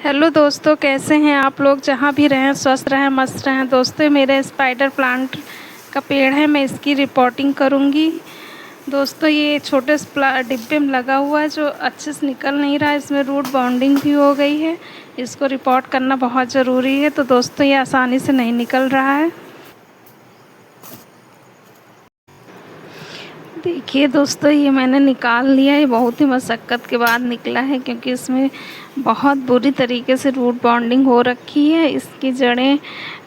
Hello दोस्तों, कैसे हैं आप लोग। जहाँ भी रहें स्वस्थ रहें, मस्त रहें। दोस्तों, मेरे स्पाइडर प्लांट का पेड़ है, मैं इसकी रिपोर्टिंग करूँगी। दोस्तों, ये छोटे से डिब्बे में लगा हुआ है जो अच्छे से निकल नहीं रहा है। इसमें रूट बाउंडिंग भी हो गई है। इसको रिपोर्ट करना बहुत ज़रूरी है। तो दोस्तों, ये आसानी से नहीं निकल रहा है। देखिए दोस्तों, ये मैंने निकाल लिया। ये बहुत ही मशक्क़त के बाद निकला है, क्योंकि इसमें बहुत बुरी तरीके से रूट बॉन्डिंग हो रखी है। इसकी जड़ें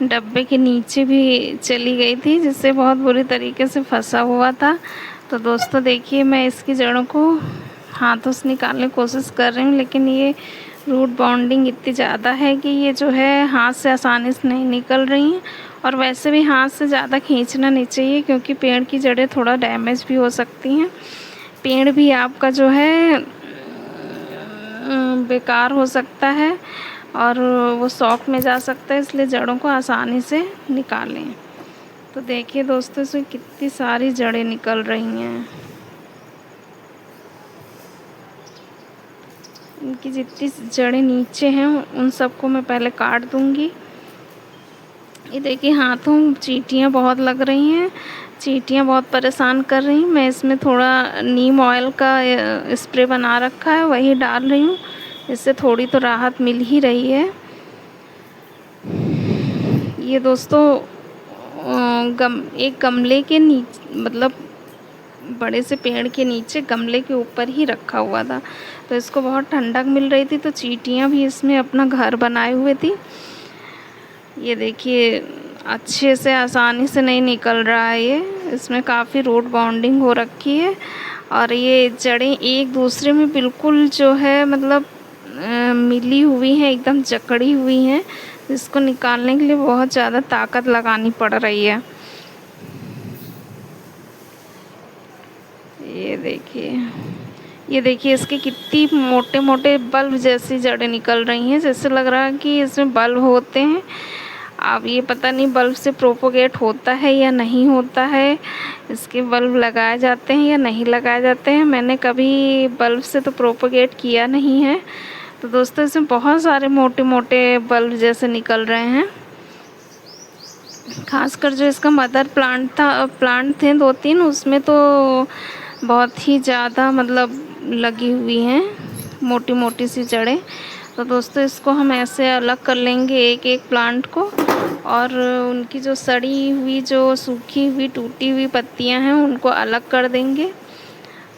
डब्बे के नीचे भी चली गई थी, जिससे बहुत बुरी तरीके से फंसा हुआ था। तो दोस्तों देखिए, मैं इसकी जड़ों को हाथों से निकालने की कोशिश कर रही हूँ, लेकिन ये रूट बॉन्डिंग इतनी ज़्यादा है कि ये जो है हाथ से आसानी से नहीं निकल रही हैं। और वैसे भी हाथ से ज़्यादा खींचना नहीं चाहिए, क्योंकि पेड़ की जड़ें थोड़ा डैमेज भी हो सकती हैं। पेड़ भी आपका जो है बेकार हो सकता है और वो शॉक में जा सकता है। इसलिए जड़ों को आसानी से निकालें। तो देखिए दोस्तों, इसमें कितनी सारी जड़ें निकल रही हैं। इनकी जितनी जड़ें नीचे हैं उन सबको मैं पहले काट दूंगी। ये देखिए, हाथों चींटियाँ बहुत लग रही हैं। चींटियाँ बहुत परेशान कर रही हैं। मैं इसमें थोड़ा नीम ऑयल का स्प्रे बना रखा है, वही डाल रही हूँ। इससे थोड़ी तो राहत मिल ही रही है। ये दोस्तों एक गमले के नीचे, मतलब बड़े से पेड़ के नीचे गमले के ऊपर ही रखा हुआ था। तो इसको बहुत ठंडक मिल रही थी, तो चींटियाँ भी इसमें अपना घर बनाए हुए थी। ये देखिए, अच्छे से आसानी से नहीं निकल रहा है ये। इसमें काफ़ी रूट बाउंडिंग हो रखी है और ये जड़ें एक दूसरे में बिल्कुल जो है, मतलब मिली हुई हैं, एकदम जकड़ी हुई हैं। इसको निकालने के लिए बहुत ज़्यादा ताकत लगानी पड़ रही है। ये देखिए इसके कितनी मोटे मोटे बल्ब जैसी जड़ें निकल रही हैं, जैसे लग रहा है कि इसमें बल्ब होते हैं। अब ये पता नहीं बल्ब से प्रोपोगेट होता है या नहीं होता है। इसके बल्ब लगाए जाते हैं या नहीं लगाए जाते हैं। मैंने कभी बल्ब से तो प्रोपोगेट किया नहीं है। तो दोस्तों, इसमें बहुत सारे मोटे मोटे बल्ब जैसे निकल रहे हैं। खासकर जो इसका मदर प्लांट थे 2-3, उसमें तो बहुत ही ज़्यादा मतलब लगी हुई हैं, मोटी मोटी सी जड़ें। तो दोस्तों, इसको हम ऐसे अलग कर लेंगे एक एक प्लांट को, और उनकी जो सड़ी हुई, जो सूखी हुई, टूटी हुई पत्तियां हैं उनको अलग कर देंगे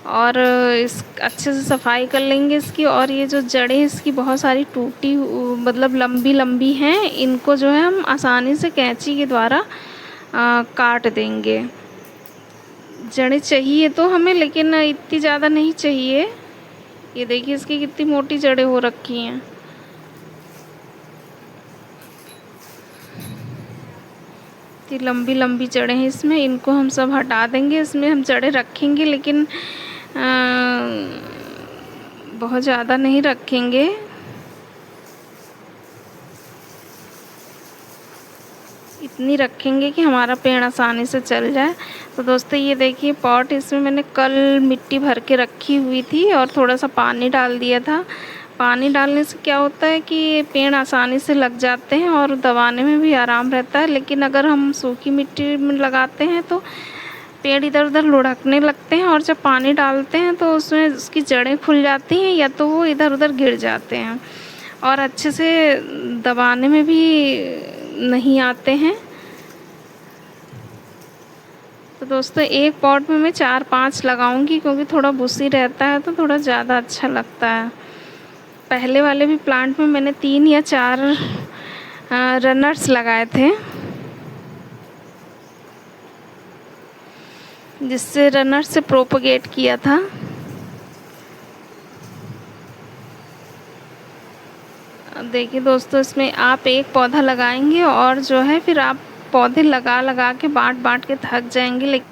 और इस अच्छे से सफाई कर लेंगे इसकी। और ये जो जड़ें इसकी बहुत सारी टूटी, मतलब लंबी लंबी हैं, इनको जो है हम आसानी से कैंची के द्वारा काट देंगे। जड़ें चाहिए तो हमें, लेकिन इतनी ज़्यादा नहीं चाहिए। ये देखिए इसकी कितनी मोटी जड़ें हो रखी हैं। इतनी लंबी लंबी जड़ें हैं इसमें, इनको हम सब हटा देंगे। इसमें हम जड़ें रखेंगे, लेकिन बहुत ज़्यादा नहीं रखेंगे। इतनी रखेंगे कि हमारा पेड़ आसानी से चल जाए। तो दोस्तों, ये देखिए पॉट, इसमें मैंने कल मिट्टी भर के रखी हुई थी और थोड़ा सा पानी डाल दिया था। पानी डालने से क्या होता है कि पेड़ आसानी से लग जाते हैं और दबाने में भी आराम रहता है। लेकिन अगर हम सूखी मिट्टी में लगाते हैं तो पेड़ इधर उधर लुढ़कने लगते हैं, और जब पानी डालते हैं तो उसमें उसकी जड़ें खुल जाती हैं, या तो वो इधर उधर गिर जाते हैं और अच्छे से दबाने में भी नहीं आते हैं। तो दोस्तों, एक पॉट में मैं 4-5 लगाऊंगी, क्योंकि थोड़ा बुसी रहता है तो थोड़ा ज़्यादा अच्छा लगता है। पहले वाले भी प्लांट में मैंने 3 या 4 रनर्स लगाए थे, जिससे रनर से प्रोपोगेट किया था। देखिए दोस्तों, इसमें आप एक पौधा लगाएंगे और जो है फिर आप पौधे लगा लगा के बांट बांट के थक जाएंगे। लेकिन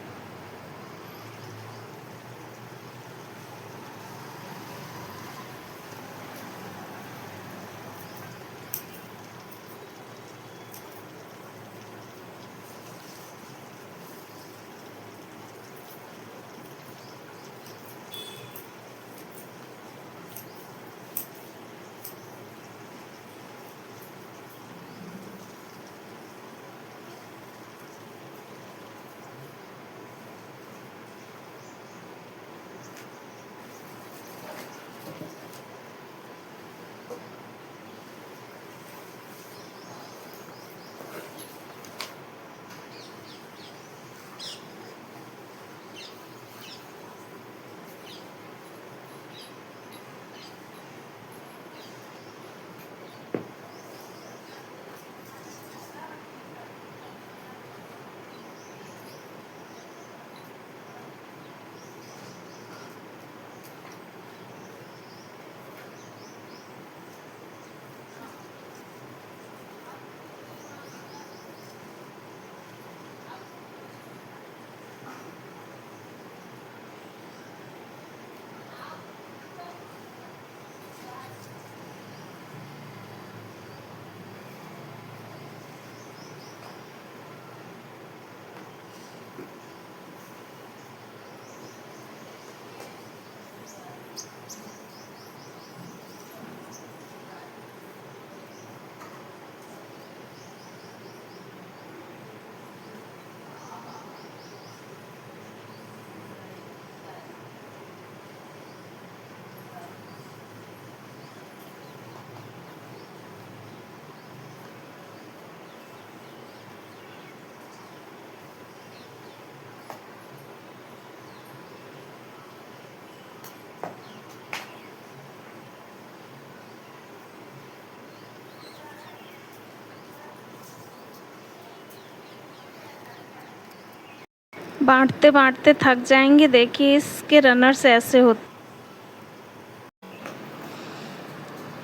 बांटते बांटते थक जाएंगे। देखिए इसके रनर्स ऐसे होते।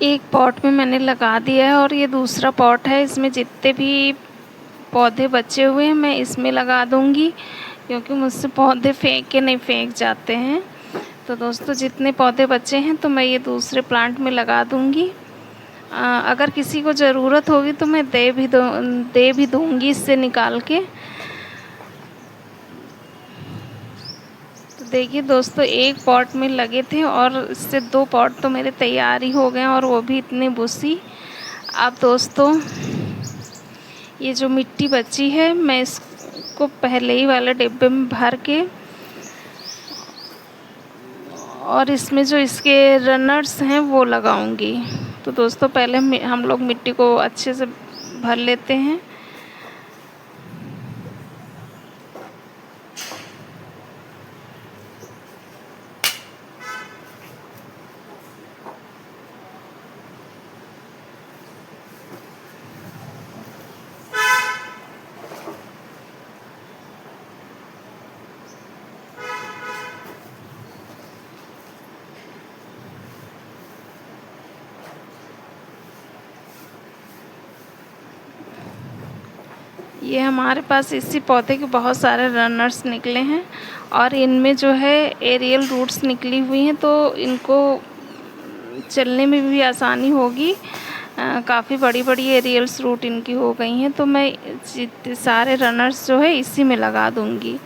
एक पॉट में मैंने लगा दिया है और ये दूसरा पॉट है, इसमें जितने भी पौधे बचे हुए हैं मैं इसमें लगा दूंगी, क्योंकि मुझसे पौधे फेंक जाते हैं। तो दोस्तों जितने पौधे बचे हैं तो मैं ये दूसरे प्लांट में लगा दूंगी। अगर किसी को ज़रूरत होगी तो मैं दे भी दूंगी इससे निकाल के। तो देखिए दोस्तों एक पॉट में लगे थे और इससे 2 पॉट तो मेरे तैयार ही हो गए और वो भी इतने बुसी। अब दोस्तों ये जो मिट्टी बची है मैं इसको पहले ही वाले डिब्बे में भर के और इसमें जो इसके रनर्स हैं वो लगाऊंगी। तो दोस्तों पहले हम लोग मिट्टी को अच्छे से भर लेते हैं। ये हमारे पास इसी पौधे के बहुत सारे रनर्स निकले हैं और इनमें जो है एरियल रूट्स निकली हुई हैं, तो इनको चलने में भी आसानी होगी। काफ़ी बड़ी बड़ी एरियल्स रूट इनकी हो गई हैं, तो मैं सारे रनर्स जो है इसी में लगा दूंगी।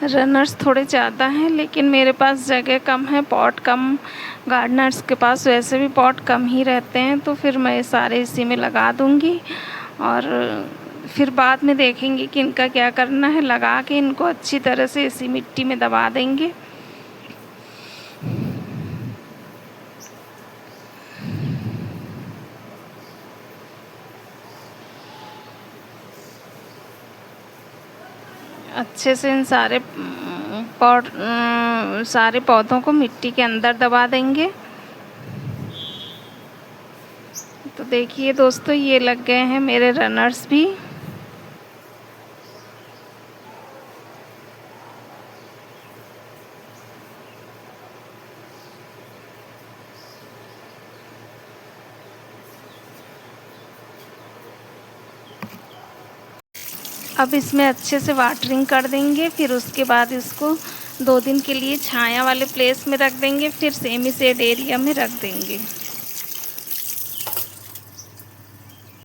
रनर्स थोड़े ज़्यादा हैं लेकिन मेरे पास जगह कम है, पॉट कम। गार्डनर्स के पास वैसे भी पॉट कम ही रहते हैं, तो फिर मैं सारे इसी में लगा दूंगी और फिर बाद में देखेंगे कि इनका क्या करना है। लगा के इनको अच्छी तरह से इसी मिट्टी में दबा देंगे। अच्छे से इन सारे पौधों को मिट्टी के अंदर दबा देंगे। तो देखिए दोस्तों ये लग गए हैं मेरे रनर्स भी। अब इसमें अच्छे से वाटरिंग कर देंगे, फिर उसके बाद इसको 2 दिन के लिए छाया वाले प्लेस में रख देंगे, फिर सेमी शेड एरिया में रख देंगे।